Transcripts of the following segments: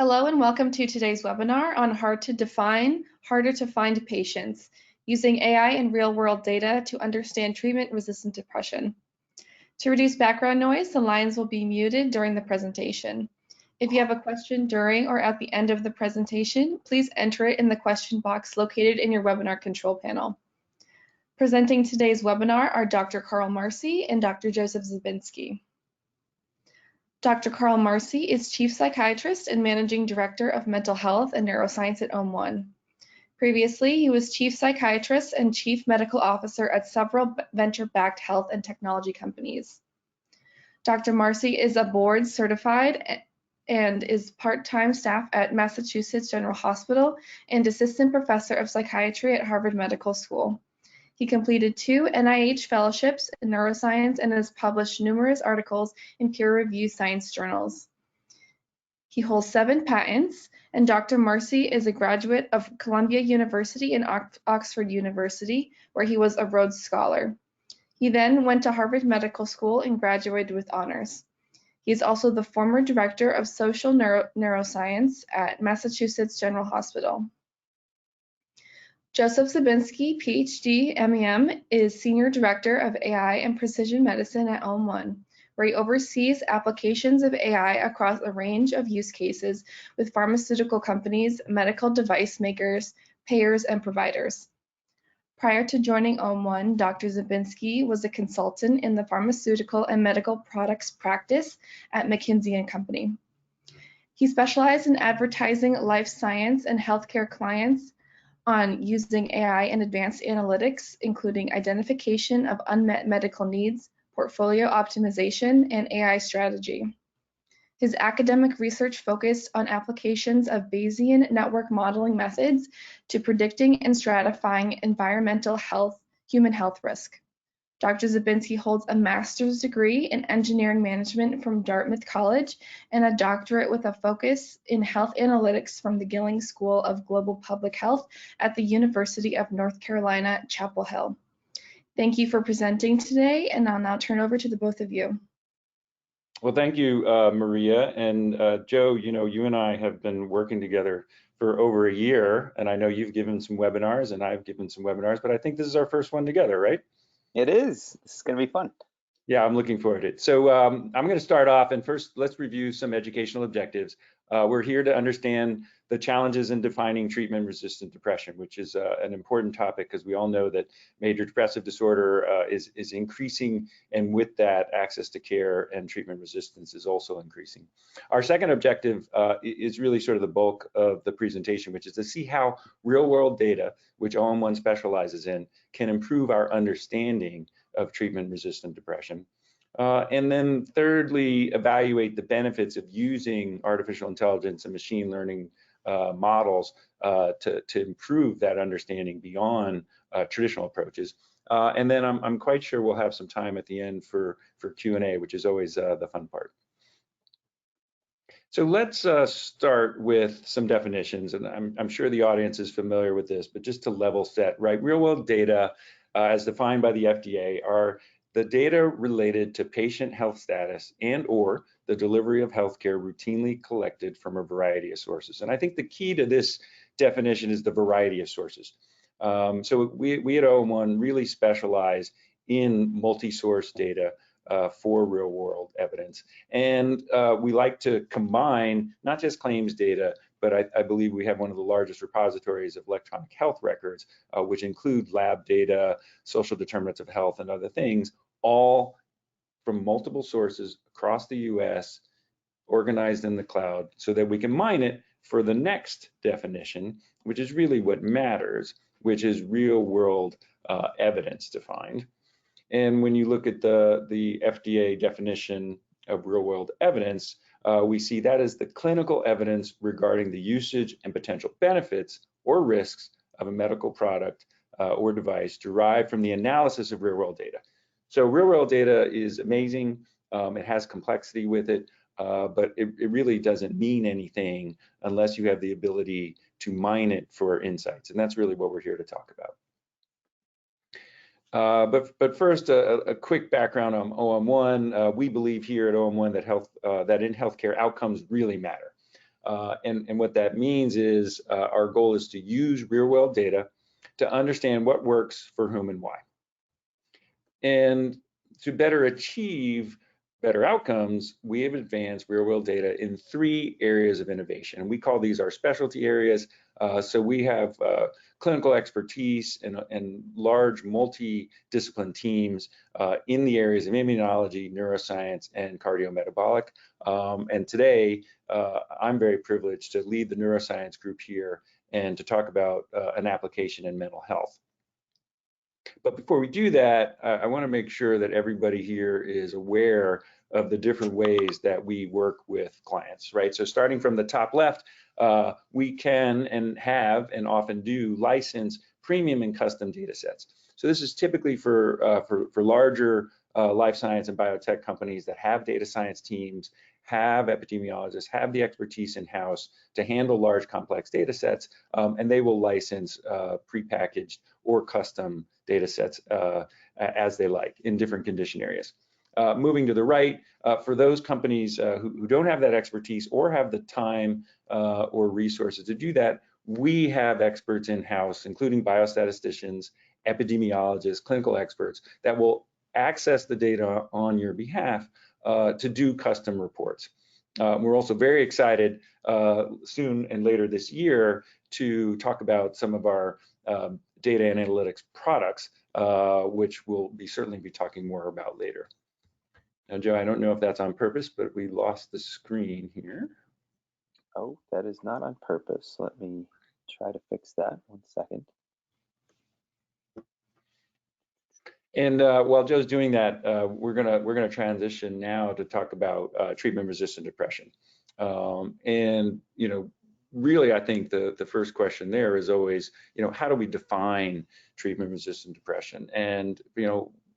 Hello and welcome to today's webinar on hard to define, harder to find patients, using AI and real-world data to understand treatment-resistant depression. To reduce background noise, the lines will be muted during the presentation. If you have a question during or at the end of the presentation, please enter it in the question box located in your webinar control panel. Presenting today's webinar are Dr. Carl Marci and Dr. Joseph Zabinski. Dr. Carl Marci is Chief Psychiatrist and Managing Director of Mental Health and Neuroscience at OM1. Previously, he was Chief Psychiatrist and Chief Medical Officer at several venture-backed health and technology companies. Dr. Marci is a board certified and is part-time staff at Massachusetts General Hospital and Assistant Professor of Psychiatry at Harvard Medical School. He completed 2 NIH fellowships in neuroscience and has published numerous articles in peer-reviewed science journals. He holds 7 patents, and Dr. Marci is a graduate of Columbia University and Oxford University, where he was a Rhodes Scholar. He then went to Harvard Medical School and graduated with honors. He is also the former Director of Social Neuroscience at Massachusetts General Hospital. Joseph Zabinski, PhD, MEM, is Senior Director of AI and Precision Medicine at OM1, where he oversees applications of AI across a range of use cases with pharmaceutical companies, medical device makers, payers, and providers. Prior to joining OM1, Dr. Zabinski was a consultant in the pharmaceutical and medical products practice at McKinsey & Company. He specialized in advertising life science and healthcare clients on using AI and advanced analytics, including identification of unmet medical needs, portfolio optimization, and AI strategy. His academic research focused on applications of Bayesian network modeling methods to predicting and stratifying environmental human health risk. Dr. Zabinski holds a master's degree in engineering management from Dartmouth College and a doctorate with a focus in health analytics from the Gilling School of Global Public Health at the University of North Carolina, Chapel Hill. Thank you for presenting today, and I'll now turn over to the both of you. Well, thank you, Maria. And Joe, you and I have been working together for over a year, and I know you've given some webinars and I've given some webinars, but I think this is our first one together, right? It is. This is going to be fun. Yeah, I'm looking forward to it. So I'm going to start off, and first let's review some educational objectives. We're here to understand the challenges in defining treatment-resistant depression, which is an important topic because we all know that major depressive disorder is increasing, and with that, access to care and treatment resistance is also increasing. Our second objective is really sort of the bulk of the presentation, which is to see how real-world data, which OM1 specializes in, can improve our understanding of treatment-resistant depression. And then thirdly, evaluate the benefits of using artificial intelligence and machine learning models to improve that understanding beyond traditional approaches. And then I'm quite sure we'll have some time at the end for Q&A, which is always the fun part. So let's start with some definitions, and I'm sure the audience is familiar with this, but just to level set, right? Real-world data, as defined by the FDA, are the data related to patient health status and/or the delivery of healthcare routinely collected from a variety of sources. And I think the key to this definition is the variety of sources. So we at OM1 really specialize in multi-source data for real-world evidence. And we like to combine not just claims data, but I believe we have one of the largest repositories of electronic health records, which include lab data, social determinants of health, and other things, all from multiple sources across the US, organized in the cloud, so that we can mine it for the next definition, which is really what matters, which is real-world evidence defined. And when you look at the FDA definition of real-world evidence, we see that as the clinical evidence regarding the usage and potential benefits or risks of a medical product or device derived from the analysis of real-world data. So real-world data is amazing. It has complexity with it, but it really doesn't mean anything unless you have the ability to mine it for insights. And that's really what we're here to talk about. But first, a quick background on OM1. We believe here at OM1 that in healthcare, outcomes really matter. And what that means is our goal is to use real-world data to understand what works for whom and why. And to better achieve better outcomes, we have advanced real-world data in 3 areas of innovation. And we call these our specialty areas. So we have clinical expertise and large multidiscipline teams in the areas of immunology, neuroscience, and cardiometabolic. And today, I'm very privileged to lead the neuroscience group here and to talk about an application in mental health. But before we do that, I want to make sure that everybody here is aware of the different ways that we work with clients, right? So starting from the top left, we can and have and often do license premium and custom data sets. So this is typically for larger life science and biotech companies that have data science teams, have epidemiologists, have the expertise in-house to handle large complex data sets, and they will license prepackaged or custom data sets as they like in different condition areas. Moving to the right, for those companies who don't have that expertise or have the time or resources to do that, we have experts in-house, including biostatisticians, epidemiologists, clinical experts that will access the data on your behalf to do custom reports. We're also very excited soon and later this year to talk about some of our data and analytics products, which we'll certainly be talking more about later. Now, Joe, I don't know if that's on purpose, but we lost the screen here. Oh, that is not on purpose. Let me try to fix that. 1 second. And while Joe's doing that, we're gonna transition now to talk about treatment-resistant depression. And really, I think the first question there is always, how do we define treatment-resistant depression? And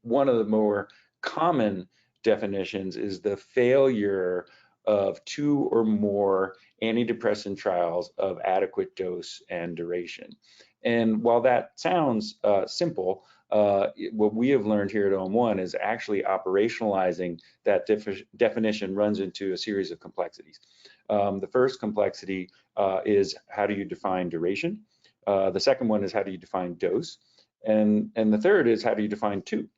one of the more common definitions is the failure of 2 or more antidepressant trials of adequate dose and duration. And while that sounds simple, what we have learned here at OM1 is actually operationalizing that definition runs into a series of complexities. The first complexity is how do you define duration? The second one is how do you define dose? And the third is how do you define 2?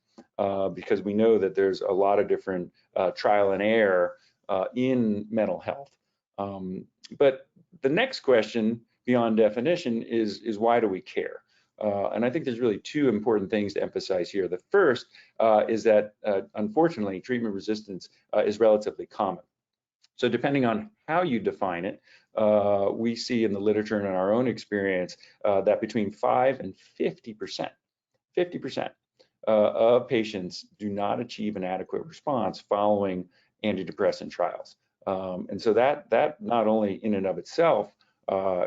Because we know that there's a lot of different trial and error in mental health. But the next question beyond definition is why do we care? And I think there's really 2 important things to emphasize here. The first is that, unfortunately, treatment resistance is relatively common. So depending on how you define it, we see in the literature and in our own experience that between 5 and 50% of patients do not achieve an adequate response following antidepressant trials. And so that not only in and of itself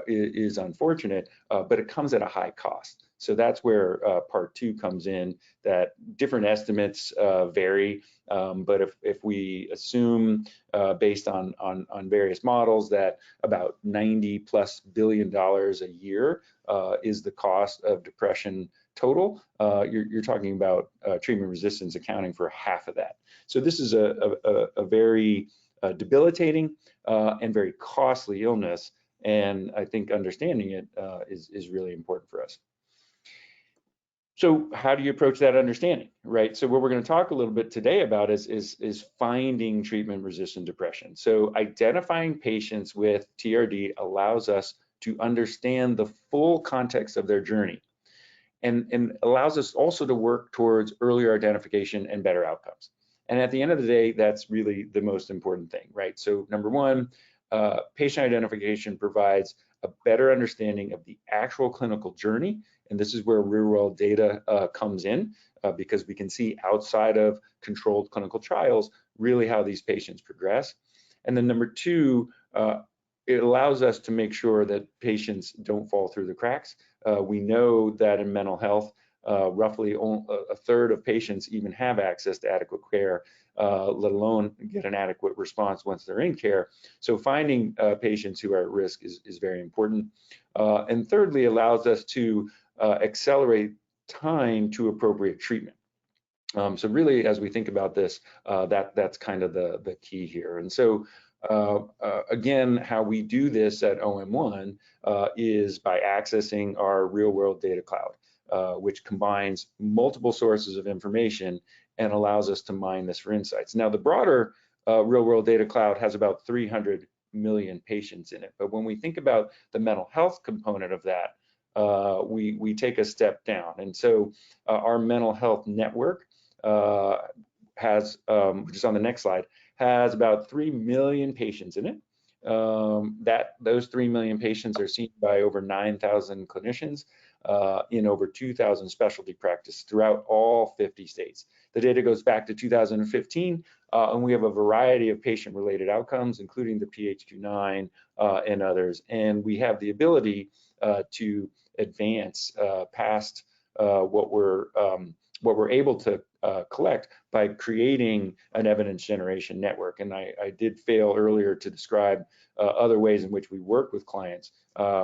is unfortunate, but it comes at a high cost. So that's where part 2 comes in, that different estimates vary, but if we assume based on various models that about $90+ billion a year is the cost of depression total, you're talking about treatment resistance accounting for half of that. So this is a very debilitating and very costly illness, and I think understanding it is really important for us. So how do you approach that understanding, right? So what we're going to talk a little bit today about is finding treatment-resistant depression. So identifying patients with TRD allows us to understand the full context of their journey, and allows us also to work towards earlier identification and better outcomes. And at the end of the day, that's really the most important thing, right? So number 1, patient identification provides a better understanding of the actual clinical journey. And this is where real-world data comes in, because we can see outside of controlled clinical trials really how these patients progress. And then number 2, it allows us to make sure that patients don't fall through the cracks. We know that in mental health, roughly a third of patients even have access to adequate care, let alone get an adequate response once they're in care. So finding patients who are at risk is very important. And thirdly, allows us to accelerate time to appropriate treatment. So really, as we think about this, that's kind of the key here. And so Again, how we do this at OM1 is by accessing our real-world data cloud, which combines multiple sources of information and allows us to mine this for insights. Now, the broader real-world data cloud has about 300 million patients in it, but when we think about the mental health component of that, we take a step down. And so our mental health network has, which is on the next slide, has about 3 million patients in it. Those 3 million patients are seen by over 9,000 clinicians in over 2,000 specialty practices throughout all 50 states. The data goes back to 2015, and we have a variety of patient-related outcomes, including the PHQ-9 and others. And we have the ability to advance past what we're able to collect by creating an evidence generation network. And I did fail earlier to describe other ways in which we work with clients,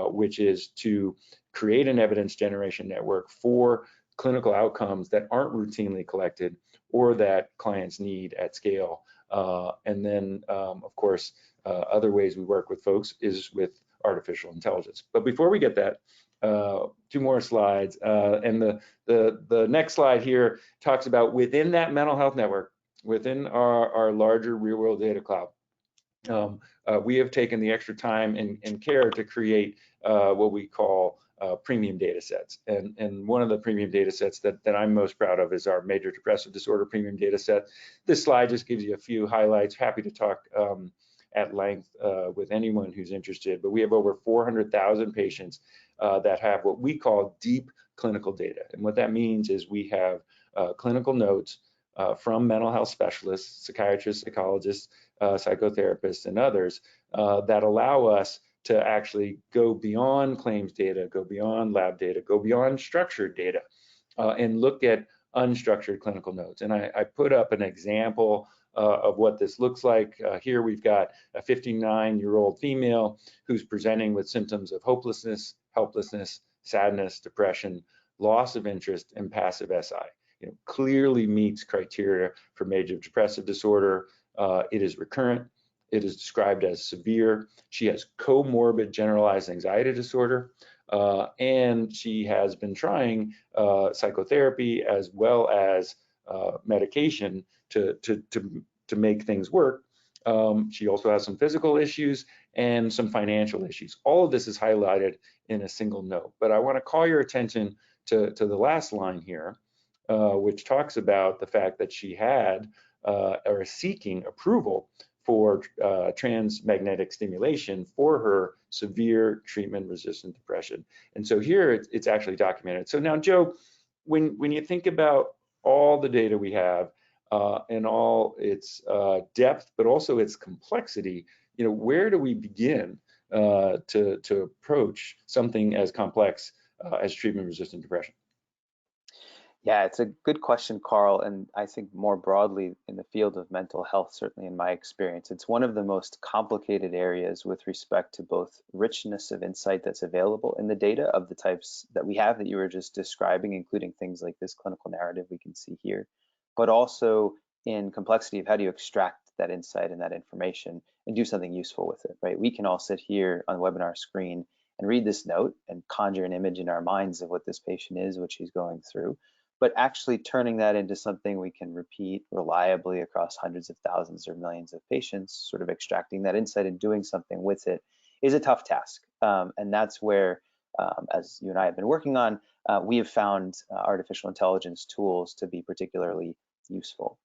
which is to create an evidence generation network for clinical outcomes that aren't routinely collected or that clients need at scale. And then, of course, other ways we work with folks is with artificial intelligence. But before we get that, 2 more slides, and the next slide here talks about within that mental health network, within our larger real-world data cloud, we have taken the extra time and care to create what we call premium data sets. And one of the premium data sets that I'm most proud of is our major depressive disorder premium data set. This slide just gives you a few highlights. Happy to talk at length with anyone who's interested, but we have over 400,000 patients that have what we call deep clinical data. And what that means is we have clinical notes from mental health specialists, psychiatrists, psychologists, psychotherapists, and others that allow us to actually go beyond claims data, go beyond lab data, go beyond structured data, and look at unstructured clinical notes. And I put up an example of what this looks like. Here we've got a 59-year-old female who's presenting with symptoms of hopelessness, helplessness, sadness, depression, loss of interest, and passive SI. Clearly meets criteria for major depressive disorder. It is recurrent. It is described as severe. She has comorbid generalized anxiety disorder, and she has been trying psychotherapy as well as medication to make things work. She also has some physical issues and some financial issues. All of this is highlighted in a single note, but I want to call your attention to the last line here, which talks about the fact that she had or is seeking approval for transmagnetic stimulation for her severe treatment-resistant depression. And so here it's actually documented. So now, Joe, when you think about all the data we have and all its depth, but also its complexity, where do we begin to approach something as complex as treatment-resistant depression? Yeah, it's a good question, Carl. And I think more broadly in the field of mental health, certainly in my experience, it's one of the most complicated areas with respect to both richness of insight that's available in the data of the types that we have that you were just describing, including things like this clinical narrative we can see here, but also in complexity of how do you extract that insight and that information and do something useful with it, right? We can all sit here on the webinar screen and read this note and conjure an image in our minds of what this patient is, what she's going through. But actually turning that into something we can repeat reliably across hundreds of thousands or millions of patients, sort of extracting that insight and doing something with it is a tough task. And that's where, as you and I have been working on, we have found artificial intelligence tools to be particularly useful.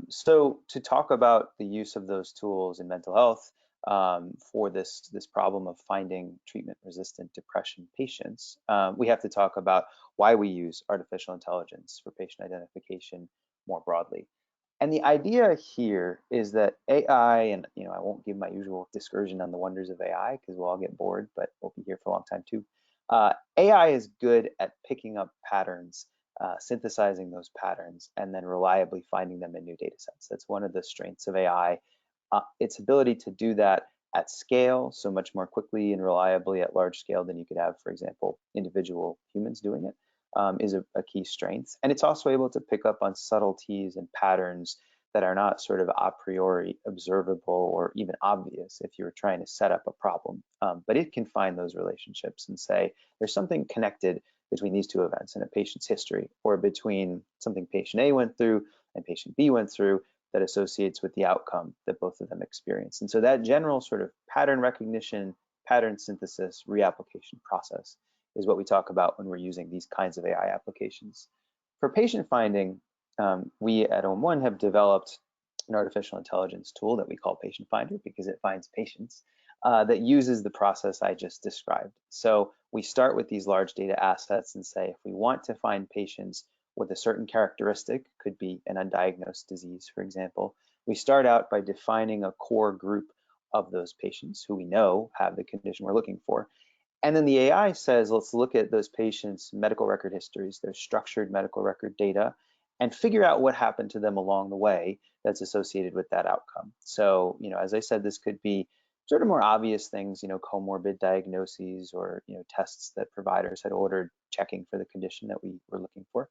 So to talk about the use of those tools in mental health for this problem of finding treatment-resistant depression patients, we have to talk about why we use artificial intelligence for patient identification more broadly. And the idea here is that AI, and I won't give my usual discursion on the wonders of AI because we'll all get bored, but we'll be here for a long time too. AI is good at picking up patterns, synthesizing those patterns, and then reliably finding them in new data sets. That's one of the strengths of AI. Its ability to do that at scale, so much more quickly and reliably at large scale than you could have, for example, individual humans doing it, is a key strength. And it's also able to pick up on subtleties and patterns that are not sort of a priori observable or even obvious if you were trying to set up a problem. But it can find those relationships and say, there's something connected between these two events in a patient's history, or between something patient A went through and patient B went through that associates with the outcome that both of them experience. And so that general sort of pattern recognition, pattern synthesis, reapplication process is what we talk about when we're using these kinds of AI applications. For patient finding, we at OM1 have developed an artificial intelligence tool that we call Patient Finder because it finds patients that uses the process I just described. So we start with these large data assets and say, if we want to find patients with a certain characteristic, could be an undiagnosed disease, for example, we start out by defining a core group of those patients who we know have the condition we're looking for. And then the AI says, let's look at those patients' medical record histories, their structured medical record data, and figure out what happened to them along the way that's associated with that outcome. So, as I said, this could be sort of more obvious things, comorbid diagnoses or, tests that providers had ordered checking for the condition that we were looking for.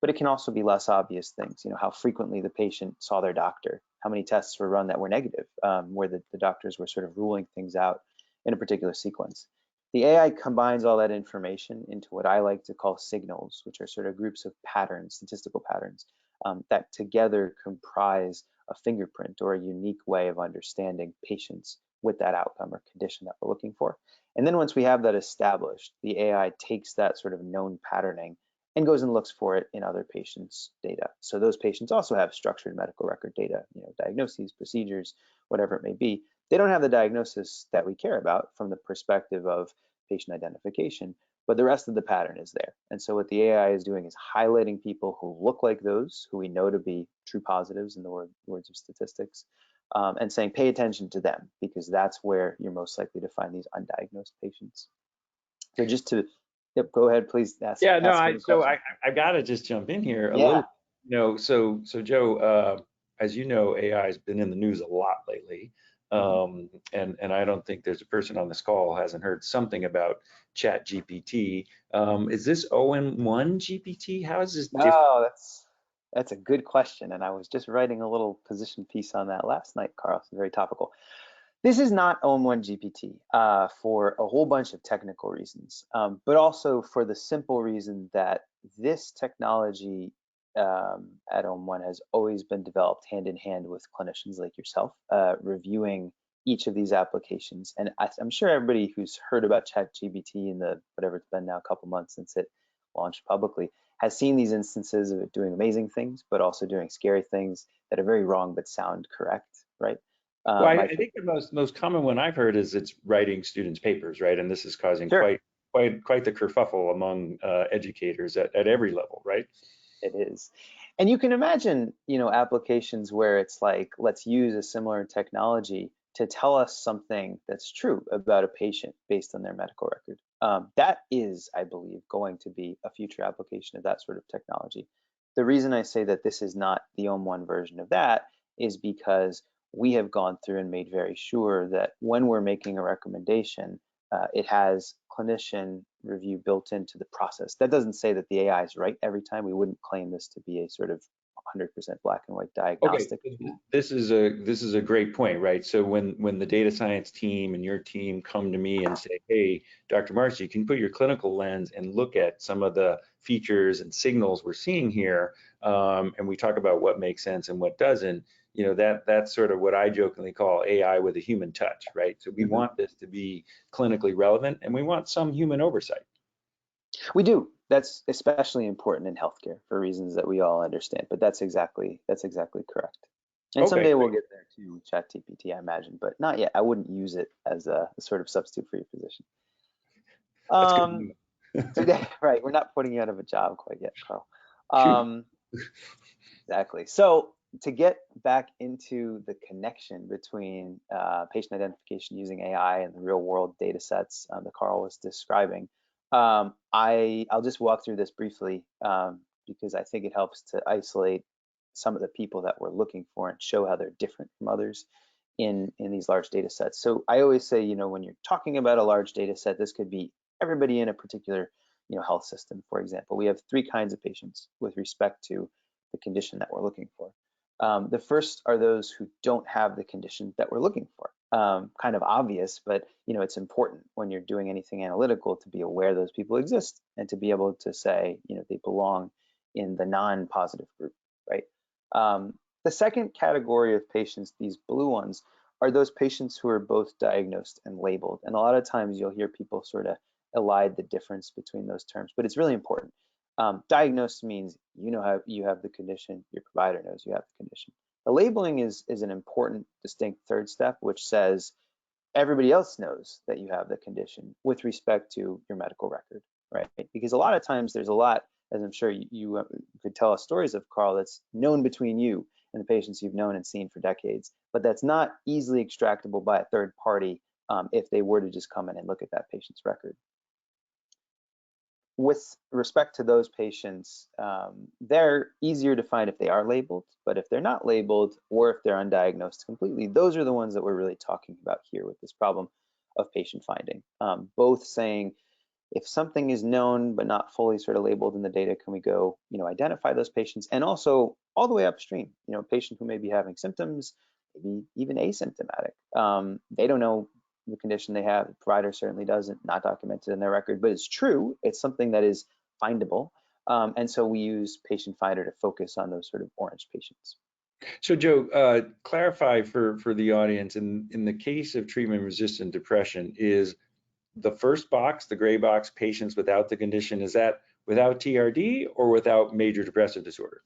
But it can also be less obvious things, how frequently the patient saw their doctor, how many tests were run that were negative, where the doctors were sort of ruling things out in a particular sequence. The AI combines all that information into what I like to call signals, which are sort of groups of patterns, statistical patterns, that together comprise a fingerprint or a unique way of understanding patients with that outcome or condition that we're looking for. And then once we have that established, the AI takes that sort of known patterning and goes and looks for it in other patients' data. So those patients also have structured medical record data, diagnoses, procedures, whatever it may be. They don't have the diagnosis that we care about from the perspective of patient identification, but the rest of the pattern is there. And so what the AI is doing is highlighting people who look like those, who we know to be true positives in the words of statistics, and saying, pay attention to them, because that's where you're most likely to find these undiagnosed patients. So just to, go ahead, please ask. Yeah, no, I got to just jump in here a little. So Joe, as you know, AI has been in the news a lot lately. And I don't think there's a person on this call who hasn't heard something about Chat GPT. Is this OM1 GPT? How is this different? No, that's a good question. And I was just writing a little position piece on that last night, Carl. It's very topical. This is not OM1 GPT for a whole bunch of technical reasons, but also for the simple reason that this technology at OM1 has always been developed hand in hand with clinicians like yourself, reviewing each of these applications. And I'm sure everybody who's heard about ChatGPT in the whatever it's been now, a couple months since it launched publicly, has seen these instances of it doing amazing things, but also doing scary things that are very wrong but sound correct, right? Well, I think the most common one I've heard is it's writing students' papers, right? And this is causing quite the kerfuffle among educators at every level, right? It is. And you can imagine, applications where it's like, let's use a similar technology to tell us something that's true about a patient based on their medical record. That is, I believe, going to be a future application of that sort of technology. The reason I say that this is not the OM1 version of that is because we have gone through and made very sure that when we're making a recommendation, it has clinician review built into the process. That doesn't say that the AI is right every time. We wouldn't claim this to be a sort of 100% black and white diagnostic. Okay, this is a great point, right? So when the data science team and your team come to me and say, hey, Dr. Marci, you can put your clinical lens and look at some of the features and signals we're seeing here, and we talk about what makes sense and what doesn't, that's sort of what I jokingly call AI with a human touch, right? So we want this to be clinically relevant, and we want some human oversight. We do. That's especially important in healthcare for reasons that we all understand. But that's exactly correct. And someday we'll get there to ChatGPT, I imagine, but not yet. I wouldn't use it as a sort of substitute for your position. Right, we're not putting you out of a job quite yet, Carl. Exactly. So to get back into the connection between patient identification using AI and the real world data sets that Carl was describing, I'll just walk through this briefly because I think it helps to isolate some of the people that we're looking for and show how they're different from others in these large data sets. So I always say, when you're talking about a large data set, this could be everybody in a particular health system. For example, we have 3 kinds of patients with respect to the condition that we're looking for. The first are those who don't have the condition that we're looking for. Kind of obvious, but it's important when you're doing anything analytical to be aware those people exist and to be able to say they belong in the non-positive group, right? The second category of patients, these blue ones, are those patients who are both diagnosed and labeled. And a lot of times you'll hear people sort of elide the difference between those terms, but it's really important. Diagnosed means how you have the condition, your provider knows you have the condition. The labeling is an important, distinct third step, which says everybody else knows that you have the condition with respect to your medical record, right? Because a lot of times there's a lot, as I'm sure you could tell us stories of, Carl, that's known between you and the patients you've known and seen for decades, but that's not easily extractable by a third party if they were to just come in and look at that patient's record. With respect to those patients, they're easier to find if they are labeled, but if they're not labeled or if they're undiagnosed completely, those are the ones that we're really talking about here with this problem of patient finding. Both saying, if something is known but not fully sort of labeled in the data, can we go, identify those patients? And also all the way upstream, a patient who may be having symptoms, maybe even asymptomatic. They don't know the condition they have. The provider certainly doesn't, not documented in their record, but it's true. It's something that is findable. And so we use Patient Finder to focus on those sort of orange patients. So Joe, clarify for the audience, in the case of treatment-resistant depression, is the first box, the gray box, patients without the condition, is that without TRD or without major depressive disorder?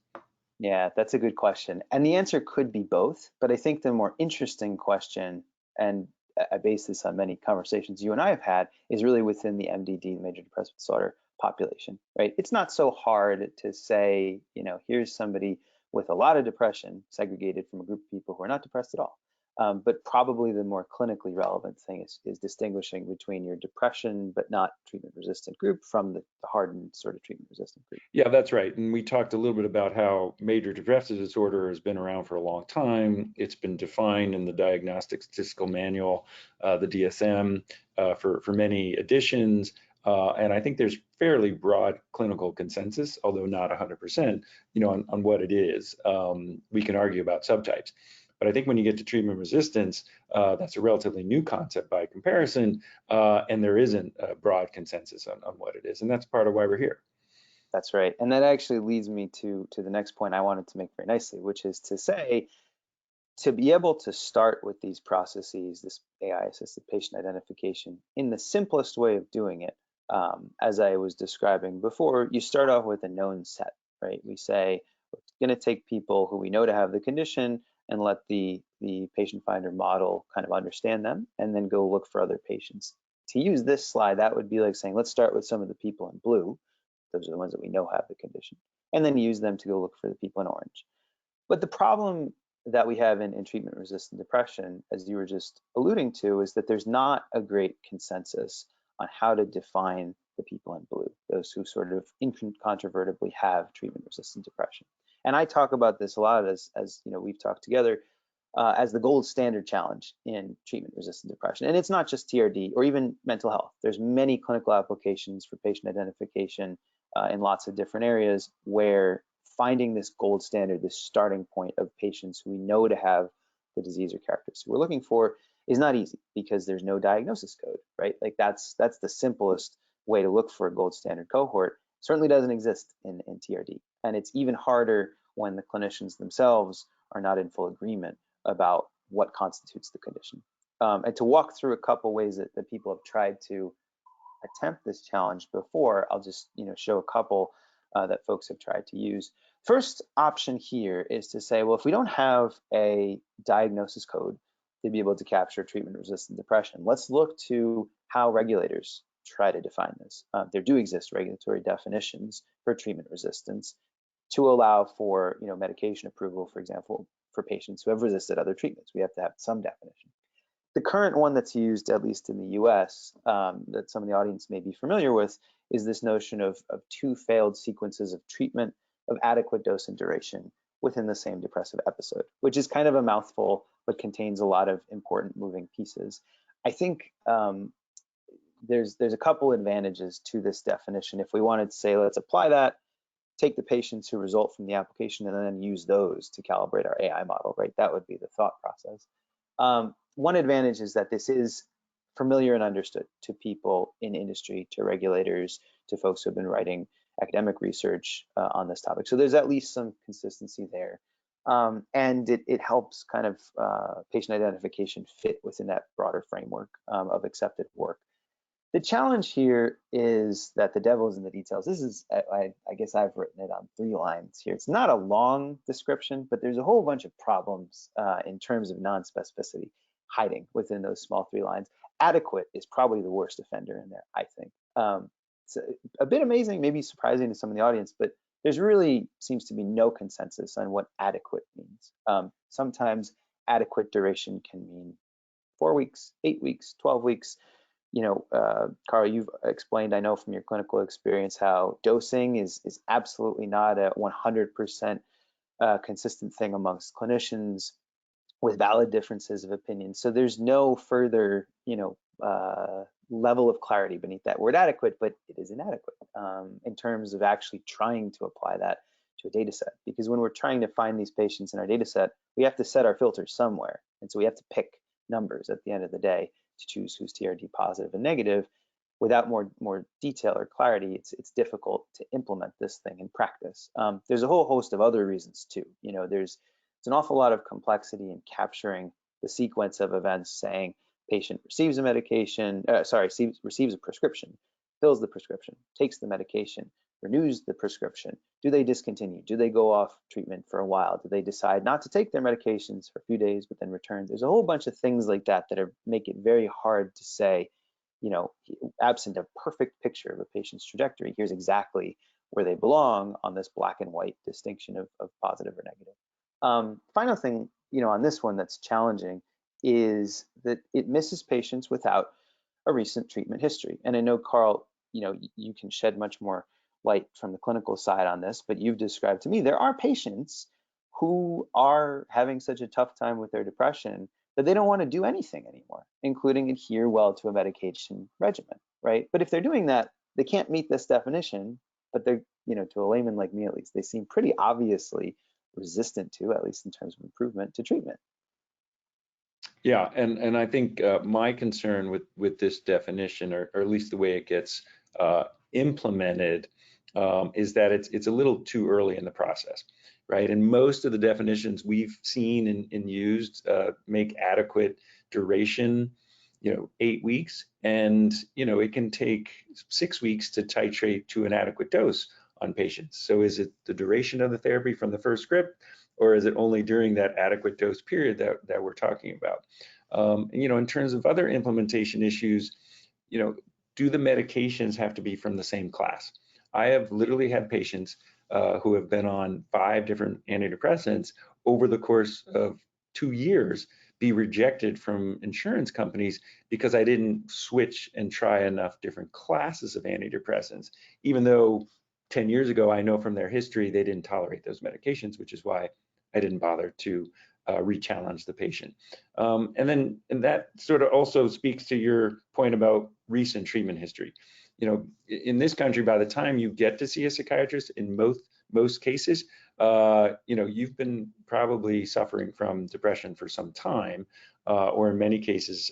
Yeah, that's a good question. And the answer could be both, but I think the more interesting question, and I base this on many conversations you and I have had, is really within the MDD, major depressive disorder population, right? It's not so hard to say, here's somebody with a lot of depression segregated from a group of people who are not depressed at all. But probably the more clinically relevant thing is distinguishing between your depression but not treatment-resistant group from the hardened sort of treatment-resistant group. Yeah, that's right. And we talked a little bit about how major depressive disorder has been around for a long time. It's been defined in the Diagnostic Statistical Manual, the DSM, for many editions. And I think there's fairly broad clinical consensus, although not 100%, on what it is. We can argue about subtypes. But I think when you get to treatment resistance, that's a relatively new concept by comparison, and there isn't a broad consensus on what it is. And that's part of why we're here. That's right. And that actually leads me to the next point I wanted to make very nicely, which is to say, to be able to start with these processes, this AI-assisted patient identification, in the simplest way of doing it, as I was describing before, you start off with a known set, right? We say, we're going to take people who we know to have the condition and let the patient finder model kind of understand them and then go look for other patients. To use this slide, that would be like saying, let's start with some of the people in blue. Those are the ones that we know have the condition, and then use them to go look for the people in orange. But the problem that we have in treatment-resistant depression, as you were just alluding to, is that there's not a great consensus on how to define the people in blue, those who sort of incontrovertibly have treatment-resistant depression. And I talk about this a lot as we've talked together as the gold standard challenge in treatment-resistant depression. And it's not just TRD or even mental health. There's many clinical applications for patient identification in lots of different areas where finding this gold standard, this starting point of patients who we know to have the disease or characteristics we're looking for is not easy because there's no diagnosis code, right? Like that's the simplest way to look for a gold standard cohort. Certainly doesn't exist in TRD. And it's even harder when the clinicians themselves are not in full agreement about what constitutes the condition. And to walk through a couple ways that people have tried to attempt this challenge before, I'll just show a couple that folks have tried to use. First option here is to say, well, if we don't have a diagnosis code to be able to capture treatment-resistant depression, let's look to how regulators try to define this. There do exist regulatory definitions for treatment resistance to allow for medication approval, for example, for patients who have resisted other treatments. We have to have some definition. The current one that's used, at least in the US, that some of the audience may be familiar with, is this notion of 2 failed sequences of treatment of adequate dose and duration within the same depressive episode, which is kind of a mouthful, but contains a lot of important moving pieces. I think there's a couple advantages to this definition. If we wanted to say, let's apply that take the patients who result from the application and then use those to calibrate our AI model, right? That would be the thought process. One advantage is that this is familiar and understood to people in industry, to regulators, to folks who have been writing academic research on this topic. So there's at least some consistency there. And it helps kind of patient identification fit within that broader framework of accepted work. The challenge here is that the devil is in the details. This is, I guess I've written it on 3 lines here. It's not a long description, but there's a whole bunch of problems in terms of non-specificity hiding within those small 3 lines. Adequate is probably the worst offender in there, I think. It's a bit amazing, maybe surprising to some of the audience, but there's really seems to be no consensus on what adequate means. Sometimes adequate duration can mean 4 weeks, 8 weeks, 12 weeks. You know, Carl, you've explained, I know from your clinical experience, how dosing is absolutely not a 100% consistent thing amongst clinicians with valid differences of opinion. So there's no further, level of clarity beneath that word adequate, but it is inadequate in terms of actually trying to apply that to a data set. Because when we're trying to find these patients in our data set, we have to set our filters somewhere. And so we have to pick numbers at the end of the day to choose who's TRD positive and negative. Without more detail or clarity, it's difficult to implement this thing in practice. There's a whole host of other reasons too. You know, there's an awful lot of complexity in capturing the sequence of events, saying patient receives a medication, receives a prescription, fills the prescription, takes the medication, renews the prescription. Do they discontinue? Do they go off treatment for a while? Do they decide not to take their medications for a few days but then return? There's a whole bunch of things like that that make it very hard to say, absent a perfect picture of a patient's trajectory, here's exactly where they belong on this black and white distinction of positive or negative. Final thing, on this one that's challenging is that it misses patients without a recent treatment history. And I know, Carl, you can shed much more light from the clinical side on this, but you've described to me there are patients who are having such a tough time with their depression that they don't want to do anything anymore, including adhere well to a medication regimen, right? But if they're doing that, they can't meet this definition, but they're, to a layman like me at least, they seem pretty obviously resistant to, at least in terms of improvement, to treatment. Yeah, and I think my concern with this definition, or at least the way it gets implemented, is that it's a little too early in the process, right? And most of the definitions we've seen and used make adequate duration, 8 weeks, and it can take 6 weeks to titrate to an adequate dose on patients. So is it the duration of the therapy from the first script, or is it only during that adequate dose period that we're talking about? In terms of other implementation issues, do the medications have to be from the same class? I have literally had patients who have been on 5 different antidepressants over the course of 2 years be rejected from insurance companies because I didn't switch and try enough different classes of antidepressants, even though 10 years ago, I know from their history, they didn't tolerate those medications, which is why I didn't bother to re-challenge the patient. And that sort of also speaks to your point about recent treatment history. In this country, by the time you get to see a psychiatrist, in most cases, you've been probably suffering from depression for some time, or in many cases,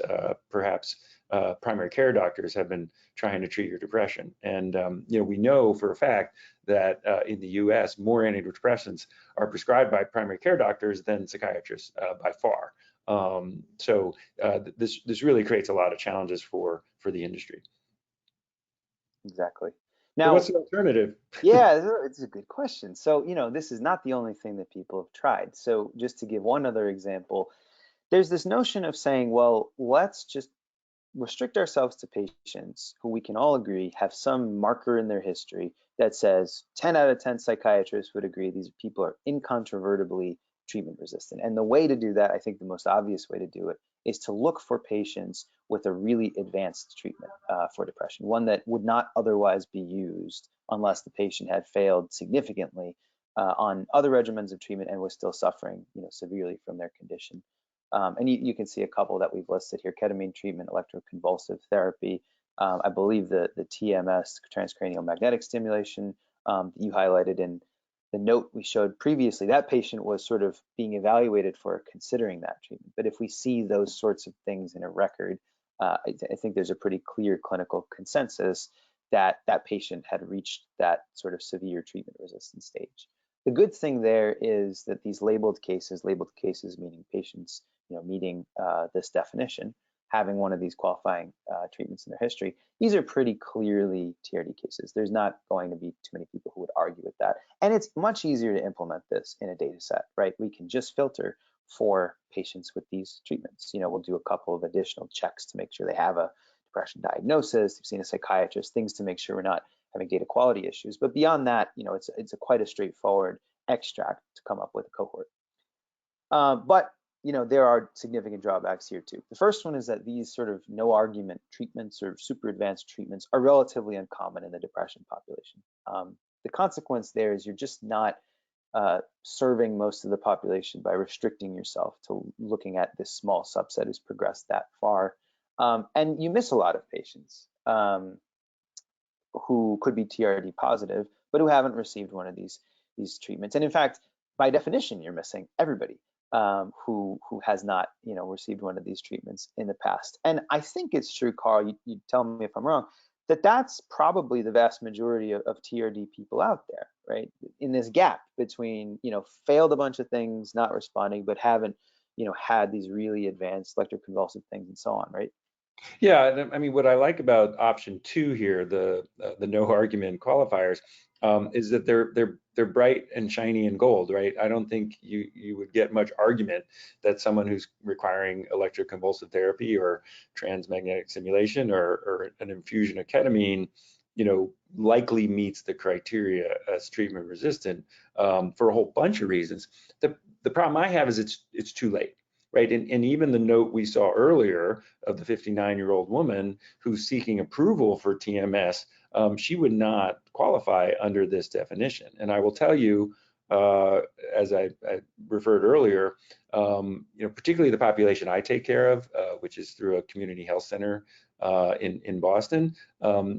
perhaps primary care doctors have been trying to treat your depression. And we know for a fact that in the US, more antidepressants are prescribed by primary care doctors than psychiatrists by far. So this really creates a lot of challenges for the industry. Exactly. Now, so what's the alternative? Yeah, it's a good question. So, this is not the only thing that people have tried. So just to give one other example, there's this notion of saying, well, let's just restrict ourselves to patients who we can all agree have some marker in their history that says 10 out of 10 psychiatrists would agree these people are incontrovertibly treatment resistant. And the way to do that, I think the most obvious way to do it, is to look for patients with a really advanced treatment for depression, one that would not otherwise be used unless the patient had failed significantly on other regimens of treatment and was still suffering, severely from their condition. And you can see a couple that we've listed here: ketamine treatment, electroconvulsive therapy, I believe the TMS, transcranial magnetic stimulation, that you highlighted in the note we showed previously, that patient was sort of being evaluated for considering that treatment. But if we see those sorts of things in a record, I think there's a pretty clear clinical consensus that that patient had reached that sort of severe treatment resistant stage. The good thing there is that these labeled cases meaning patients, meeting this definition, having one of these qualifying treatments in their history, these are pretty clearly TRD cases. There's not going to be too many people who would argue with that. And it's much easier to implement this in a data set, right? We can just filter for patients with these treatments. We'll do a couple of additional checks to make sure they have a depression diagnosis, they've seen a psychiatrist, things to make sure we're not having data quality issues. But beyond that, it's quite a straightforward extract to come up with a cohort. But there are significant drawbacks here too. The first one is that these sort of no argument treatments or super advanced treatments are relatively uncommon in the depression population. The consequence there is you're just not serving most of the population by restricting yourself to looking at this small subset who's progressed that far. And you miss a lot of patients who could be TRD positive, but who haven't received one of these treatments. And in fact, by definition, you're missing everybody who has not, received one of these treatments in the past. And I think it's true, Carl, you tell me if I'm wrong, that's probably the vast majority of TRD people out there, right? In this gap between, failed a bunch of things, not responding, but haven't, had these really advanced electroconvulsive things and so on, right? Yeah, I mean, what I like about option 2 here, the no argument qualifiers, is that they're bright and shiny and gold, right? I don't think you would get much argument that someone who's requiring electroconvulsive therapy or transmagnetic stimulation or an infusion of ketamine, likely meets the criteria as treatment resistant for a whole bunch of reasons. The problem I have is it's too late. Right, and even the note we saw earlier of the 59-year-old woman who's seeking approval for TMS, she would not qualify under this definition. And I will tell you, as I referred earlier, particularly the population I take care of, which is through a community health center in Boston,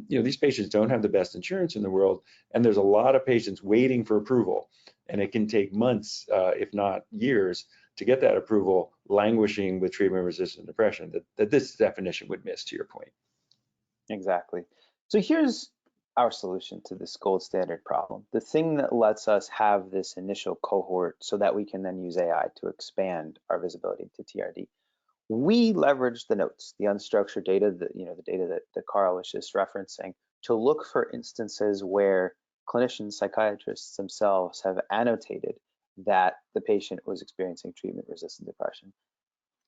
these patients don't have the best insurance in the world, and there's a lot of patients waiting for approval, and it can take months, if not years, to get that approval, languishing with treatment-resistant depression that this definition would miss, to your point. Exactly. So here's our solution to this gold standard problem. The thing that lets us have this initial cohort so that we can then use AI to expand our visibility to TRD. We leverage the notes, the unstructured data, the data that Carl was just referencing, to look for instances where clinicians, psychiatrists themselves have annotated that the patient was experiencing treatment-resistant depression.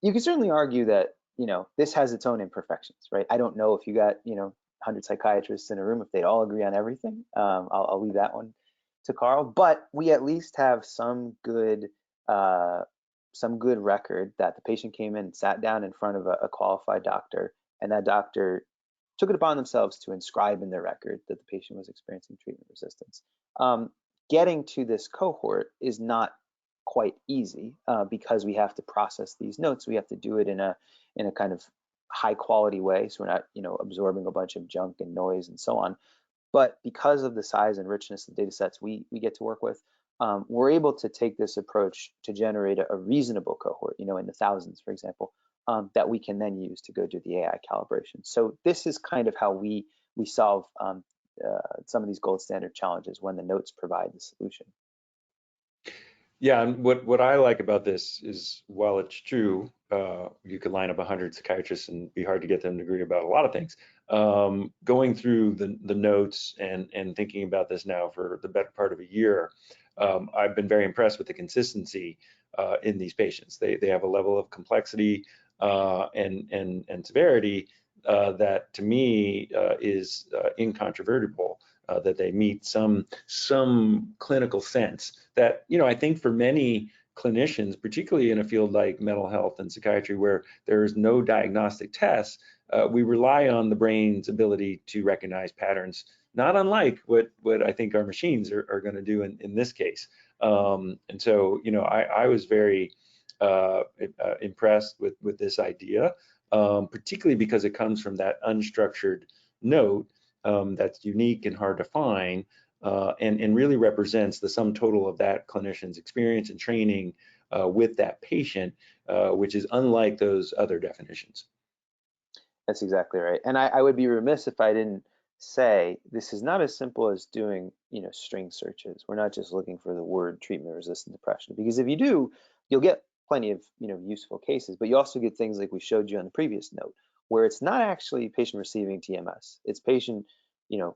You can certainly argue that, this has its own imperfections, right? I don't know if you got, 100 psychiatrists in a room, if they all agree on everything. I'll leave that one to Carl, but we at least have some good record that the patient came in and sat down in front of a qualified doctor, and that doctor took it upon themselves to inscribe in their record that the patient was experiencing treatment resistance. Getting to this cohort is not quite easy because we have to process these notes. We have to do it in a kind of high quality way, so we're not absorbing a bunch of junk and noise and so on. But because of the size and richness of data sets we get to work with, we're able to take this approach to generate a reasonable cohort, in the thousands, for example, that we can then use to go do the AI calibration. So this is kind of how we solve some of these gold standard challenges when the notes provide the solution. Yeah, and what I like about this is, while it's true, you could line up 100 psychiatrists and be hard to get them to agree about a lot of things. Going through the notes and thinking about this now for the better part of a year, I've been very impressed with the consistency in these patients. They have a level of complexity and severity that, to me, is incontrovertible. That they meet some clinical sense that, I think for many clinicians, particularly in a field like mental health and psychiatry, where there is no diagnostic test, we rely on the brain's ability to recognize patterns, not unlike what I think our machines are going to do in this case. And so, I was very impressed with this idea, particularly because it comes from that unstructured note that's unique and hard to find, and really represents the sum total of that clinician's experience and training with that patient, which is unlike those other definitions. That's exactly right. And I would be remiss if I didn't say this is not as simple as doing, string searches. We're not just looking for the word treatment-resistant depression, because if you do, you'll get plenty of, useful cases, but you also get things like we showed you on the previous note, where it's not actually patient receiving TMS, it's patient,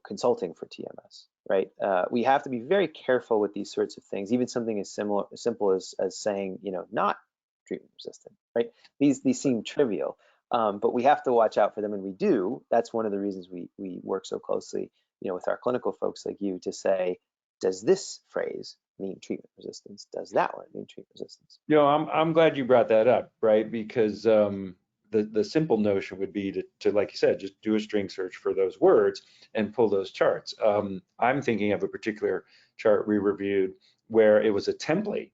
consulting for TMS, right? We have to be very careful with these sorts of things, even something as simple as saying, not treatment resistant, right? These seem trivial. But we have to watch out for them, and we do. That's one of the reasons we work so closely, with our clinical folks like you to say, does this phrase mean treatment resistance? Does that one mean treatment resistance? I'm glad you brought that up, right? Because the simple notion would be to, like you said, just do a string search for those words and pull those charts. I'm thinking of a particular chart we reviewed where it was a template.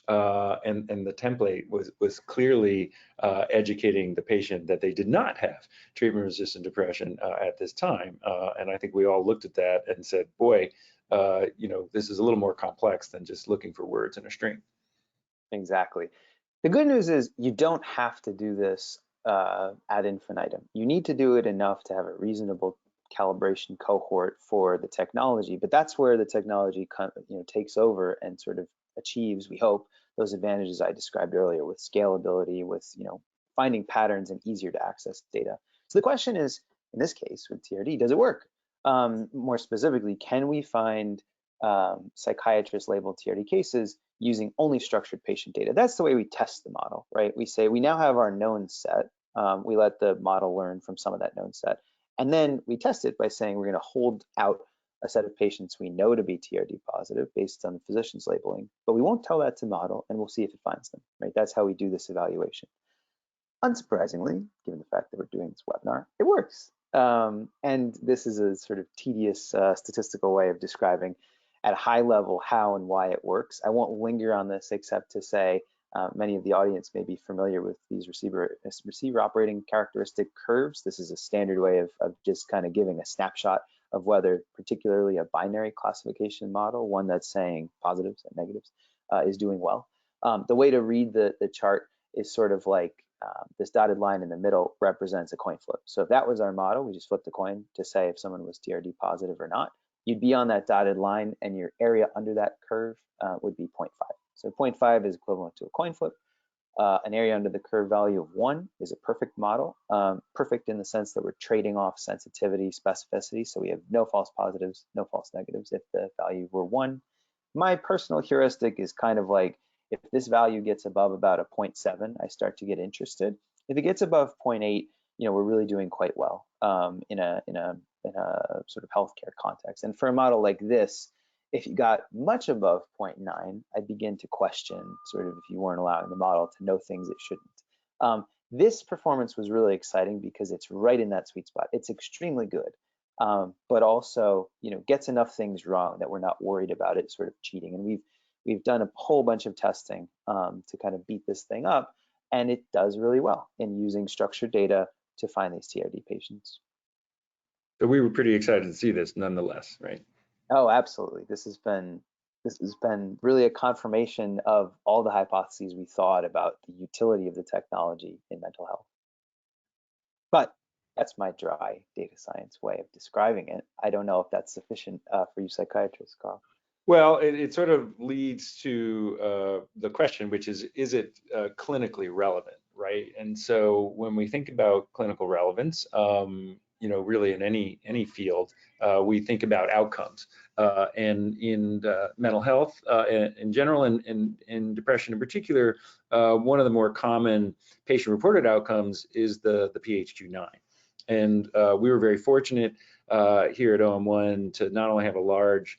And the template was clearly educating the patient that they did not have treatment-resistant depression at this time. And I think we all looked at that and said, boy, this is a little more complex than just looking for words in a string. Exactly. The good news is you don't have to do this ad infinitum. You need to do it enough to have a reasonable calibration cohort for the technology, but that's where the technology takes over and sort of achieves, we hope, those advantages I described earlier with scalability, with finding patterns and easier to access data. So the question is, in this case with TRD, does it work? More specifically, can we find psychiatrist labeled TRD cases using only structured patient data? That's the way we test the model, right? We say we now have our known set. We let the model learn from some of that known set. And then we test it by saying we're going to hold out a set of patients we know to be TRD positive based on the physician's labeling, but we won't tell that to model, and we'll see if it finds them, right? That's how we do this evaluation. Unsurprisingly, given the fact that we're doing this webinar, it works. And this is a sort of tedious statistical way of describing at a high level how and why it works. I won't linger on this except to say many of the audience may be familiar with these receiver operating characteristic curves. This is a standard way of just kind of giving a snapshot of whether particularly a binary classification model, one that's saying positives and negatives, is doing well. The way to read the chart is sort of like this dotted line in the middle represents a coin flip. So if that was our model, we just flipped the coin to say if someone was TRD positive or not. You'd be on that dotted line, and your area under that curve would be 0.5. So 0.5 is equivalent to a coin flip. An area under the curve value of 1 is a perfect model. Perfect in the sense that we're trading off sensitivity, specificity, so we have no false positives, no false negatives if the value were 1. My personal heuristic is kind of like, if this value gets above about a 0.7, I start to get interested. If it gets above 0.8, we're really doing quite well in a sort of healthcare context. And for a model like this, if you got much above 0.9, I'd begin to question sort of if you weren't allowing the model to know things it shouldn't. This performance was really exciting because it's right in that sweet spot. It's extremely good, but also gets enough things wrong that we're not worried about it sort of cheating. And we've done a whole bunch of testing to kind of beat this thing up, and it does really well in using structured data to find these TRD patients. So we were pretty excited to see this nonetheless, right? Oh, absolutely. This has been really a confirmation of all the hypotheses we thought about the utility of the technology in mental health. But that's my dry data science way of describing it. I don't know if that's sufficient for you psychiatrists, Carl. Well, it sort of leads to the question, which is it clinically relevant, right? And so when we think about clinical relevance, really in any field, we think about outcomes. And in mental health in general, and in depression in particular, one of the more common patient-reported outcomes is the PHQ-9. And we were very fortunate here at OM1 to not only have a large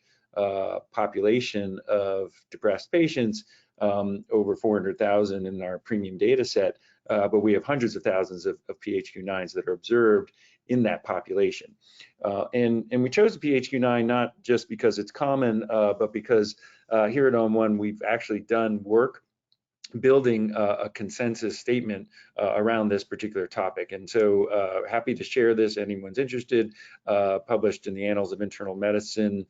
population of depressed patients, over 400,000 in our premium data set, but we have hundreds of thousands of PHQ-9s that are observed in that population. And we chose the PHQ-9 not just because it's common, but because here at OM1 we've actually done work building a consensus statement around this particular topic. And so happy to share this, anyone's interested, published in the Annals of Internal Medicine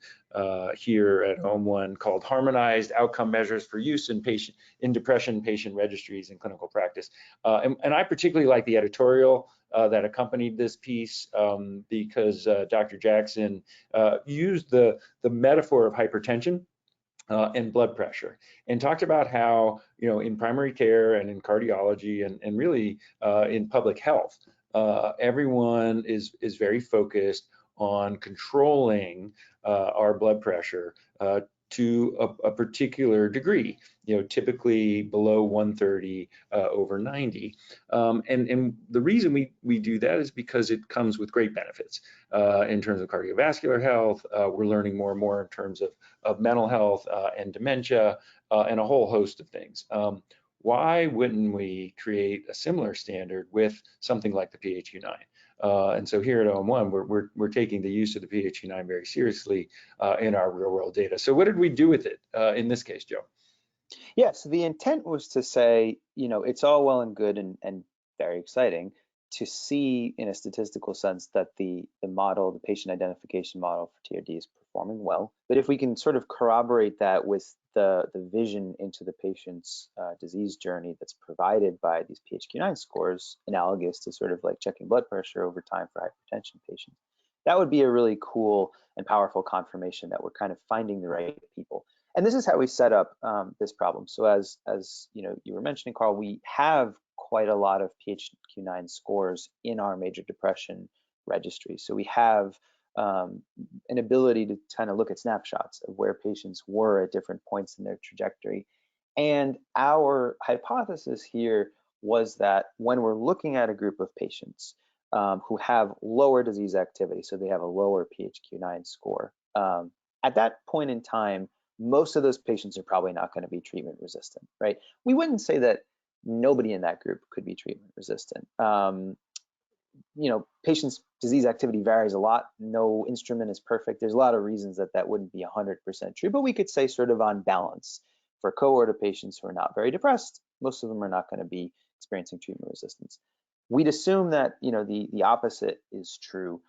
here at OM1, called Harmonized Outcome Measures for Use in Depression Patient Registries in Clinical Practice. And I particularly like the editorial that accompanied this piece because Dr. Jackson used the metaphor of hypertension and blood pressure, and talked about how, in primary care and in cardiology and really in public health, everyone is very focused on controlling our blood pressure to a particular degree, typically below 130 over 90. And the reason we do that is because it comes with great benefits in terms of cardiovascular health. We're learning more and more in terms of mental health and dementia and a whole host of things. Why wouldn't we create a similar standard with something like the PHQ-9? And so here at OM1, we're taking the use of the PHQ-9 very seriously in our real world data. So what did we do with it in this case, Joe? Yeah, so the intent was to say, it's all well and good and very exciting to see in a statistical sense that the model, the patient identification model for TRD is performing well. But if we can sort of corroborate that with the vision into the patient's disease journey that's provided by these PHQ-9 scores, analogous to sort of like checking blood pressure over time for hypertension patients, that would be a really cool and powerful confirmation that we're kind of finding the right people. And this is how we set up this problem. So as you were mentioning, Carl, we have quite a lot of PHQ-9 scores in our major depression registry. So we have an ability to kind of look at snapshots of where patients were at different points in their trajectory. And our hypothesis here was that when we're looking at a group of patients who have lower disease activity, so they have a lower PHQ-9 score, at that point in time, most of those patients are probably not going to be treatment resistant, right? We wouldn't say that nobody in that group could be treatment resistant. Patients' disease activity varies a lot. No instrument is perfect. There's a lot of reasons that wouldn't be 100% true, but we could say sort of on balance, for a cohort of patients who are not very depressed, most of them are not going to be experiencing treatment resistance. We'd assume that the opposite is true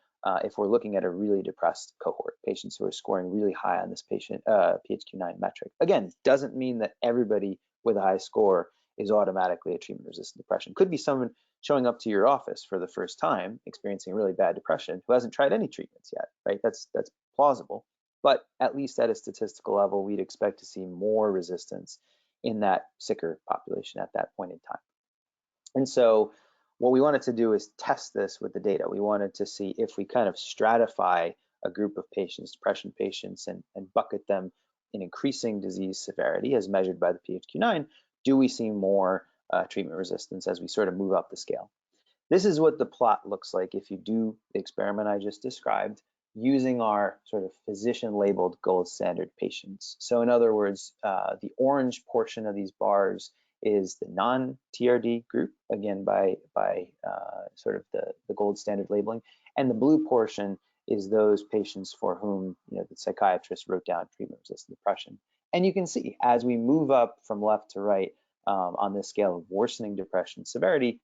if we're looking at a really depressed cohort, patients who are scoring really high on this patient PHQ-9 metric. Again, doesn't mean that everybody with a high score is automatically a treatment-resistant depression. Could be someone showing up to your office for the first time, experiencing really bad depression, who hasn't tried any treatments yet, right? That's plausible. But at least at a statistical level, we'd expect to see more resistance in that sicker population at that point in time. And so what we wanted to do is test this with the data. We wanted to see if we kind of stratify a group of patients, depression patients, and bucket them in increasing disease severity as measured by the PHQ-9, do we see more treatment resistance as we sort of move up the scale? This is what the plot looks like if you do the experiment I just described using our sort of physician-labeled gold standard patients. So in other words, the orange portion of these bars is the non-TRD group, again by sort of the gold standard labeling, and the blue portion is those patients for whom the psychiatrist wrote down treatment-resistant depression. And you can see as we move up from left to right on this scale of worsening depression severity,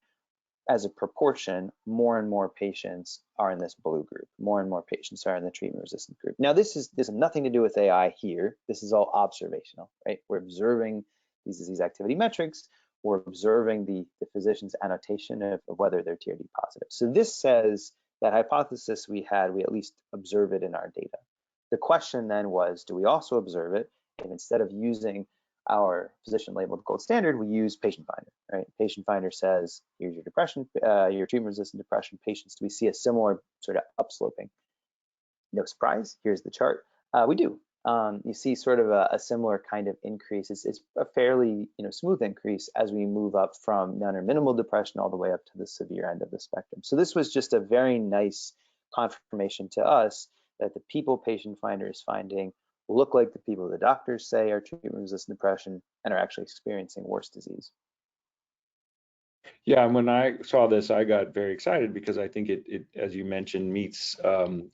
as a proportion, more and more patients are in this blue group. More and more patients are in the treatment-resistant group. Now, this has nothing to do with AI here. This is all observational, right? We're observing these disease activity metrics. We're observing the physician's annotation of whether they're TRD positive. So this says that hypothesis we had, we at least observe it in our data. The question then was, do we also observe it? And instead of using our physician-labeled gold standard, we use Patient Finder, right? Patient Finder says, here's your depression, your treatment-resistant depression patients. Do we see a similar sort of upsloping? No surprise, here's the chart. We do. You see sort of a similar kind of increase. It's a fairly smooth increase as we move up from none or minimal depression all the way up to the severe end of the spectrum. So this was just a very nice confirmation to us that the people Patient Finder is finding look like the people the doctors say are treatment-resistant depression and are actually experiencing worse disease. Yeah, and when I saw this, I got very excited because I think it as you mentioned, meets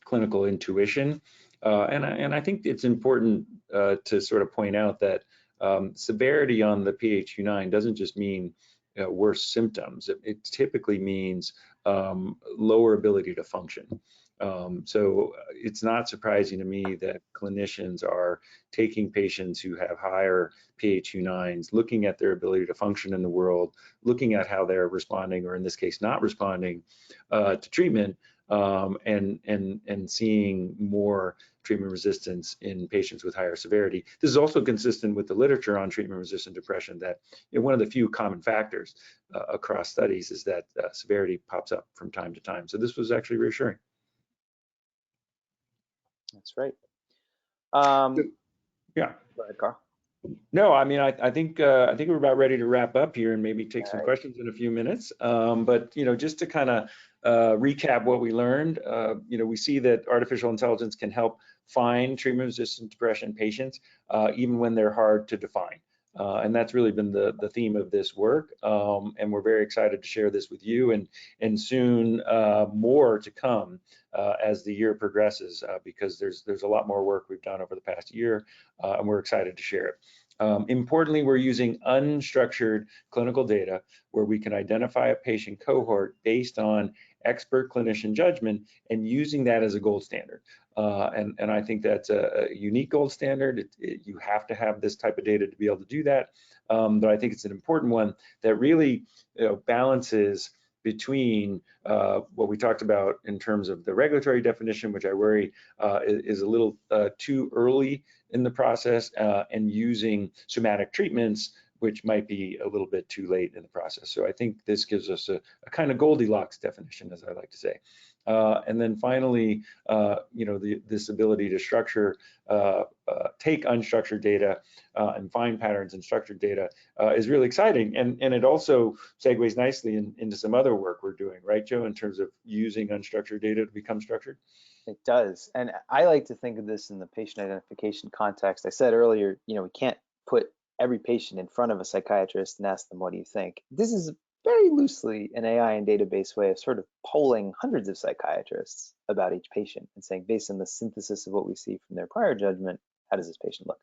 clinical intuition. And I think it's important to sort of point out that Severity on the PHQ-9 doesn't just mean worse symptoms. It typically means lower ability to function. So it's not surprising to me that clinicians are taking patients who have higher PHQ-9s, looking at their ability to function in the world, looking at how they're responding, or in this case, not responding to treatment, and seeing more treatment resistance in patients with higher severity. This is also consistent with the literature on treatment-resistant depression that one of the few common factors across studies is that severity pops up from time to time. So this was actually reassuring. That's right. Yeah. Go ahead, Carl. No, I mean, I think we're about ready to wrap up here and maybe take some questions in a few minutes. But just to kind of recap what we learned, we see that artificial intelligence can help find treatment-resistant depression patients, even when they're hard to define. And that's really been the theme of this work. And we're very excited to share this with you, and soon more to come as the year progresses, because there's a lot more work we've done over the past year, and we're excited to share it. Importantly, we're using unstructured clinical data where we can identify a patient cohort based on expert clinician judgment and using that as a gold standard. And I think that's a unique gold standard. You have to have this type of data to be able to do that. But I think it's an important one that really balances between what we talked about in terms of the regulatory definition, which I worry is a little too early in the process, and using somatic treatments, which might be a little bit too late in the process. So I think this gives us a kind of Goldilocks definition, as I like to say. And then finally, this ability to structure, take unstructured data and find patterns in structured data is really exciting. And it also segues nicely into some other work we're doing, right, Joe, in terms of using unstructured data to become structured? It does. And I like to think of this in the patient identification context. I said earlier, we can't put every patient in front of a psychiatrist and ask them, what do you think? This is very loosely an AI and database way of sort of polling hundreds of psychiatrists about each patient and saying, based on the synthesis of what we see from their prior judgment, how does this patient look?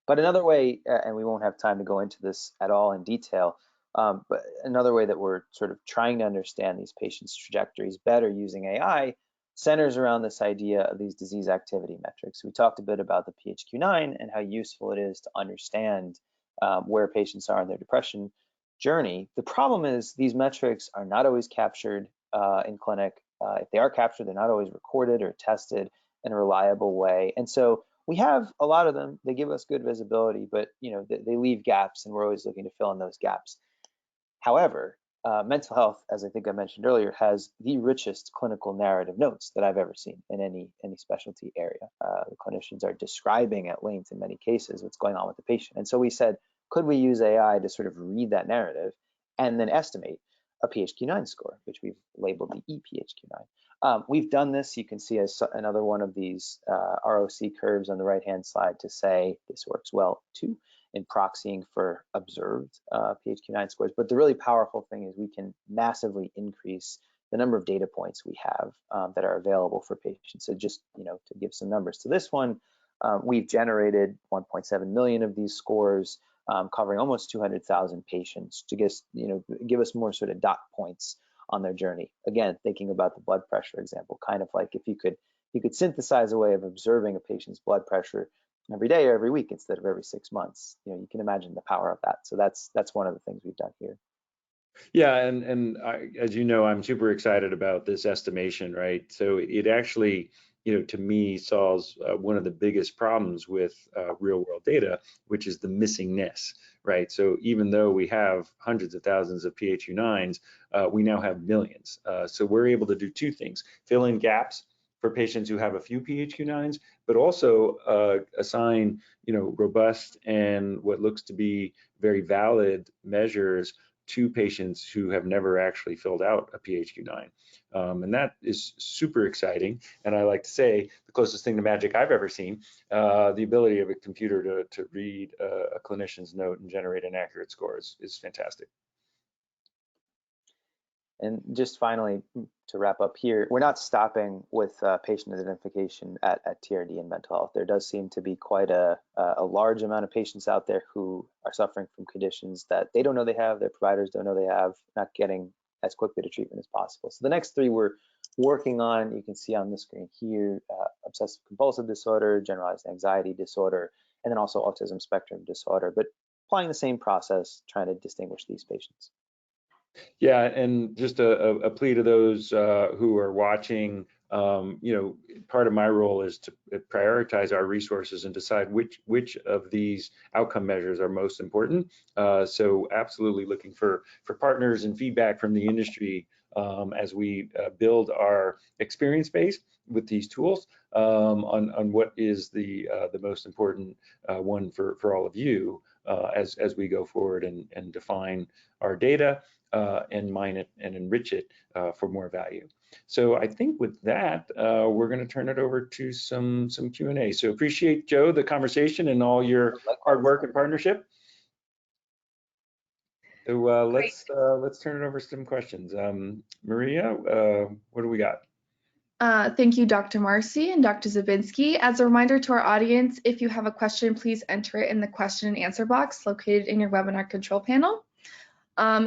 But another way, and we won't have time to go into this at all in detail, but another way that we're sort of trying to understand these patients' trajectories better using AI centers around this idea of these disease activity metrics. We talked a bit about the PHQ-9 and how useful it is to understand where patients are in their depression journey. The problem is these metrics are not always captured in clinic. If they are captured, they're not always recorded or tested in a reliable way. And so we have a lot of them. They give us good visibility, but they leave gaps, and we're always looking to fill in those gaps. However, mental health, as I think I mentioned earlier, has the richest clinical narrative notes that I've ever seen in any specialty area. The clinicians are describing at length in many cases what's going on with the patient. And so we said, could we use AI to sort of read that narrative and then estimate a PHQ-9 score, which we've labeled the ePHQ-9. We've done this. You can see another one of these ROC curves on the right-hand side to say this works well too in proxying for observed PHQ-9 scores. But the really powerful thing is we can massively increase the number of data points we have that are available for patients. So just to give some numbers to this one, we've generated 1.7 million of these scores, covering almost 200,000 patients to give us more sort of dot points on their journey. Again, thinking about the blood pressure example, kind of like if you could synthesize a way of observing a patient's blood pressure every day or every week instead of every 6 months. You can imagine the power of that. So that's one of the things we've done here. Yeah, and as you know, I'm super excited about this estimation, right? So it actually, to me, solves one of the biggest problems with real-world data, which is the missingness, right? So even though we have hundreds of thousands of PHQ-9s, we now have millions. So we're able to do two things: fill in gaps for patients who have a few PHQ-9s, but also assign, robust and what looks to be very valid measures to patients who have never actually filled out a PHQ-9. And that is super exciting. And I like to say the closest thing to magic I've ever seen, the ability of a computer to read a clinician's note and generate an accurate score is fantastic. And just finally, to wrap up here, we're not stopping with patient identification at TRD and mental health. There does seem to be quite a large amount of patients out there who are suffering from conditions that they don't know they have, their providers don't know they have, not getting as quickly to treatment as possible. So the next three we're working on, you can see on the screen here, obsessive compulsive disorder, generalized anxiety disorder, and then also autism spectrum disorder, but applying the same process, trying to distinguish these patients. Yeah, and just a plea to those who are watching, part of my role is to prioritize our resources and decide which of these outcome measures are most important. So absolutely looking for partners and feedback from the industry as we build our experience base with these tools on what is the most important one for all of you as we go forward and define our data and mine it and enrich it for more value. So I think with that, we're going to turn it over to some Q&A. So appreciate, Joe, the conversation and all your hard work and partnership. So let's turn it over to some questions. Maria, what do we got? Thank you, Dr. Marci and Dr. Zabinski. As a reminder to our audience, if you have a question, please enter it in the question and answer box located in your webinar control panel.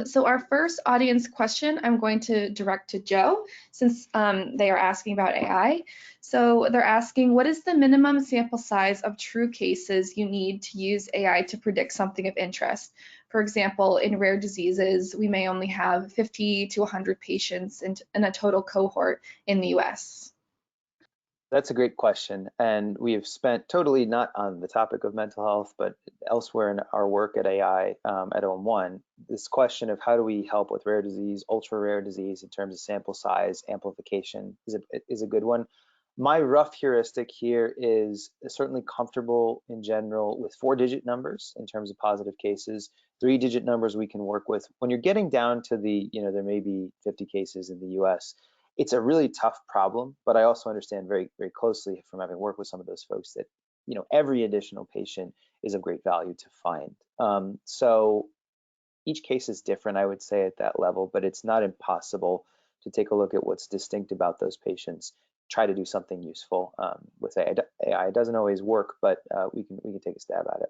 So our first audience question I'm going to direct to Joe, since they are asking about AI. So they're asking, what is the minimum sample size of true cases you need to use AI to predict something of interest? For example, in rare diseases, we may only have 50 to 100 patients in a total cohort in the US. That's a great question, and we have spent totally not on the topic of mental health, but elsewhere in our work at AI at OM1, this question of how do we help with rare disease, ultra rare disease in terms of sample size, amplification is a good one. My rough heuristic here is certainly comfortable in general with 4-digit numbers in terms of positive cases. 3-digit numbers we can work with. When you're getting down to the, there may be 50 cases in the US, it's a really tough problem, but I also understand very, very closely from having worked with some of those folks that, every additional patient is of great value to find. So each case is different, I would say, at that level, but it's not impossible to take a look at what's distinct about those patients, try to do something useful with AI. It doesn't always work, but we can take a stab at it.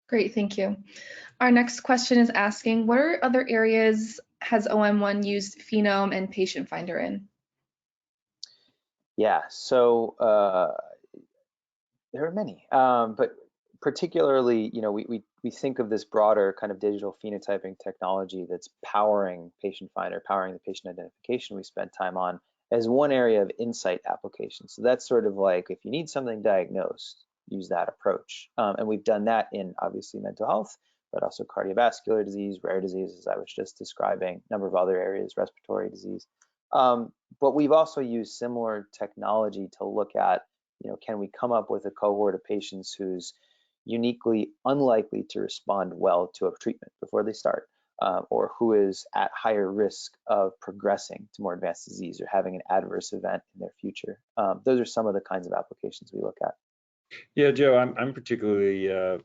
Great, thank you. Our next question is asking, what are other areas has OM1 used Phenome and Patient Finder in? Yeah, so there are many, but particularly, we think of this broader kind of digital phenotyping technology that's powering Patient Finder, powering the patient identification we spent time on, as one area of insight application. So that's sort of like, if you need something diagnosed, use that approach. And we've done that in obviously mental health, but also cardiovascular disease, rare disease, as I was just describing, a number of other areas, respiratory disease. But we've also used similar technology to look at, can we come up with a cohort of patients who's uniquely unlikely to respond well to a treatment before they start, or who is at higher risk of progressing to more advanced disease or having an adverse event in their future. Those are some of the kinds of applications we look at. Yeah, Joe, I'm particularly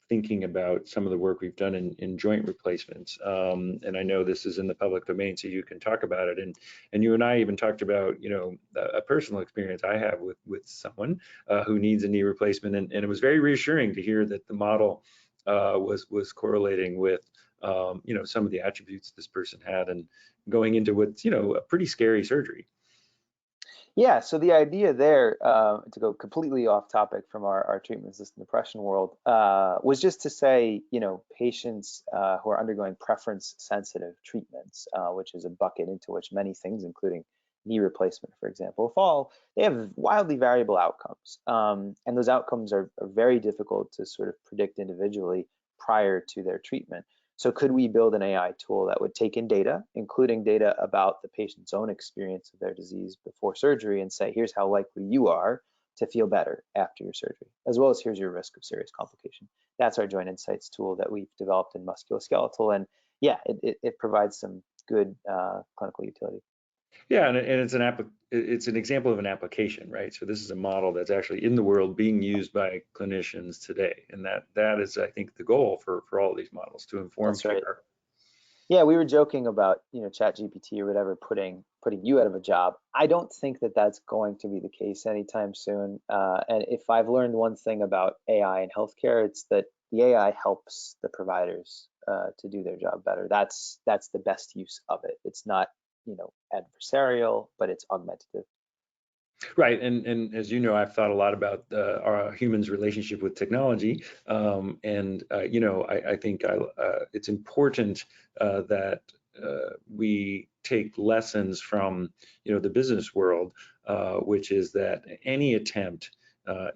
thinking about some of the work we've done in joint replacements. And I know this is in the public domain, so you can talk about it. And you and I even talked about, a personal experience I have with someone who needs a knee replacement. And it was very reassuring to hear that the model was correlating with, some of the attributes this person had and going into what's, a pretty scary surgery. Yeah, so the idea there, to go completely off topic from our treatment-resistant depression world, was just to say, patients who are undergoing preference-sensitive treatments, which is a bucket into which many things, including knee replacement, for example, fall, they have wildly variable outcomes. And those outcomes are very difficult to sort of predict individually prior to their treatment. So could we build an AI tool that would take in data, including data about the patient's own experience of their disease before surgery, and say, here's how likely you are to feel better after your surgery, as well as here's your risk of serious complication. That's our Joint Insights tool that we've developed in musculoskeletal. And yeah, it provides some good clinical utility. Yeah, and it's an example of an application, right? So this is a model that's actually in the world being used by clinicians today, and that is, I think, the goal for all of these models, to inform care. Yeah, we were joking about, Chat GPT or whatever putting you out of a job. I don't think that that's going to be the case anytime soon. And if I've learned one thing about AI in healthcare, it's that the AI helps the providers to do their job better. That's the best use of it. It's not, adversarial, but it's augmentative. Right, and as you know, I've thought a lot about our humans' relationship with technology, I think it's important that we take lessons from the business world, which is that any attempt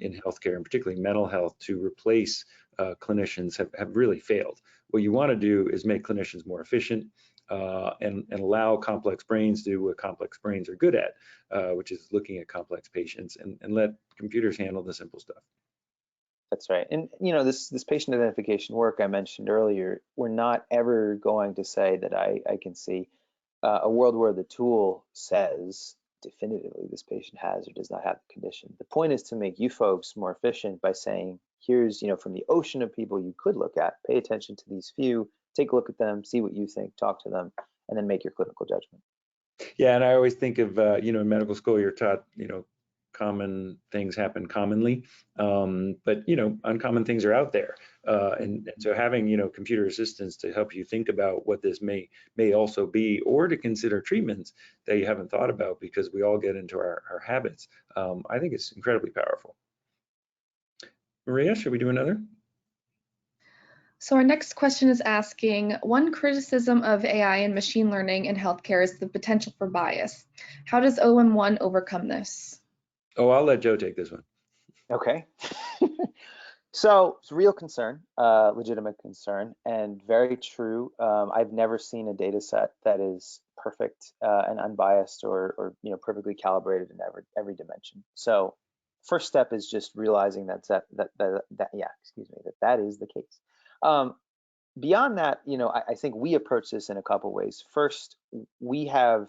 in healthcare, and particularly mental health, to replace clinicians have really failed. What you want to do is make clinicians more efficient, and allow complex brains to do what complex brains are good at, which is looking at complex patients, and let computers handle the simple stuff. That's right. And this patient identification work I mentioned earlier, we're not ever going to say that I can see a world where the tool says definitively this patient has or does not have the condition. The point is to make you folks more efficient by saying, here's, from the ocean of people you could look at, pay attention to these few, take a look at them, see what you think, talk to them, and then make your clinical judgment. Yeah, and I always think of, in medical school, you're taught, common things happen commonly, but uncommon things are out there, and so having computer assistants to help you think about what this may also be, or to consider treatments that you haven't thought about, because we all get into our habits. I think it's incredibly powerful. Maria, should we do another? So our next question is asking, one criticism of AI and machine learning in healthcare is the potential for bias. How does OM1 overcome this? Oh, I'll let Joe take this one. Okay. So it's a real concern, legitimate concern, and very true. I've never seen a data set that is perfect and unbiased or perfectly calibrated in every dimension. So first step is just realizing that is the case. Beyond that, I think we approach this in a couple ways. First, we have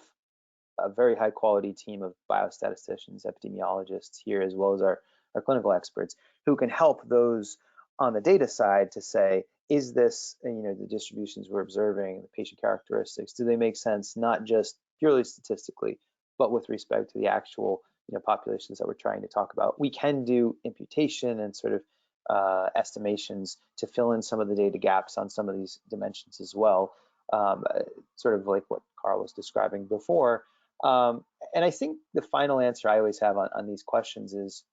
a very high quality team of biostatisticians, epidemiologists here, as well as our clinical experts, who can help those on the data side to say, is this, the distributions we're observing, the patient characteristics, do they make sense, not just purely statistically, but with respect to the actual populations that we're trying to talk about. We can do imputation and sort of estimations to fill in some of the data gaps on some of these dimensions as well, sort of like what Carl was describing before. And I think the final answer I always have on these questions is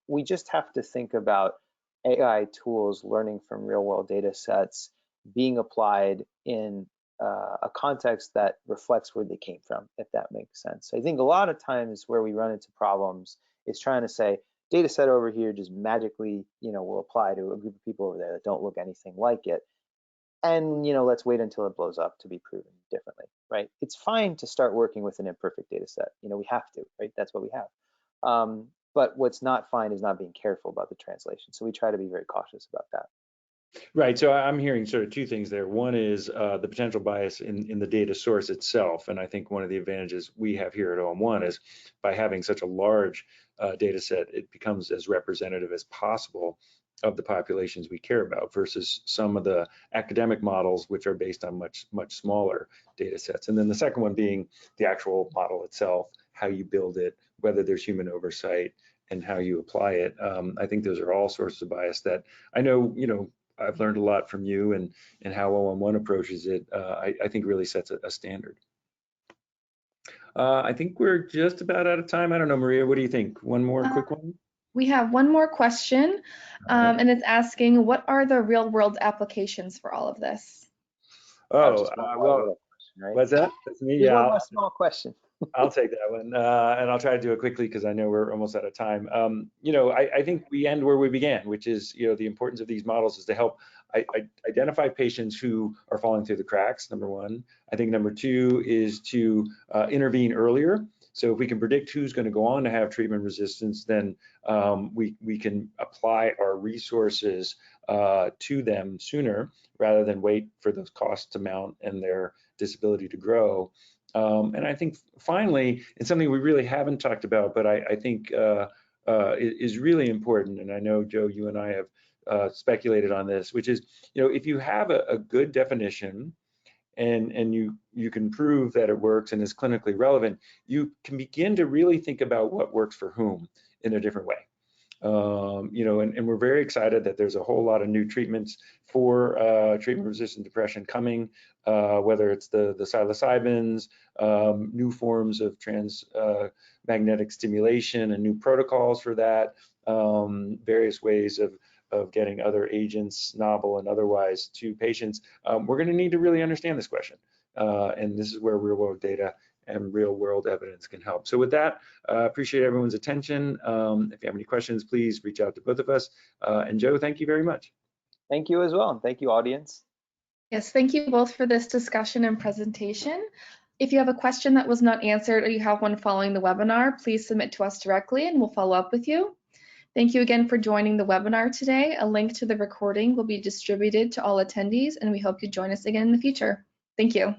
we just have to think about AI tools learning from real world data sets being applied in a context that reflects where they came from, if that makes sense. I think a lot of times where we run into problems is trying to say, data set over here just magically, will apply to a group of people over there that don't look anything like it. And, let's wait until it blows up to be proven differently, right? It's fine to start working with an imperfect data set. We have to, right? That's what we have. But what's not fine is not being careful about the translation. So we try to be very cautious about that. Right. So I'm hearing sort of two things there. One is the potential bias in the data source itself. And I think one of the advantages we have here at OM1 is by having such a large data set, it becomes as representative as possible of the populations we care about versus some of the academic models, which are based on much smaller data sets. And then the second one being the actual model itself, how you build it, whether there's human oversight, and how you apply it. I think those are all sources of bias that I know, I've learned a lot from you, and how OM1 approaches it, I think really sets a standard. I think we're just about out of time. I don't know, Maria, what do you think? One more quick one? We have one more question, and it's asking, what are the real world applications for all of this? Oh, well, right? What's that? That's me, There's yeah. One more small question. I'll take that one, and I'll try to do it quickly because I know we're almost out of time. I think we end where we began, which is, the importance of these models is to help identify patients who are falling through the cracks, number one. I think number two is to intervene earlier. So if we can predict who's going to go on to have treatment resistance, then we can apply our resources to them sooner rather than wait for those costs to mount and their disability to grow. And I think finally, it's something we really haven't talked about, but I think is really important. And I know, Joe, you and I have speculated on this, which is, if you have a good definition and you can prove that it works and is clinically relevant, you can begin to really think about what works for whom in a different way. You know, and we're very excited that there's a whole lot of new treatments for treatment-resistant depression coming, whether it's the psilocybins, new forms of magnetic stimulation and new protocols for that, various ways of getting other agents, novel and otherwise, to patients. We're going to need to really understand this question, and this is where real-world data and real-world evidence can help. So with that, appreciate everyone's attention. If you have any questions, please reach out to both of us. And Joe, thank you very much. Thank you as well, and thank you, audience. Yes, thank you both for this discussion and presentation. If you have a question that was not answered or you have one following the webinar, please submit to us directly and we'll follow up with you. Thank you again for joining the webinar today. A link to the recording will be distributed to all attendees, and we hope you join us again in the future. Thank you.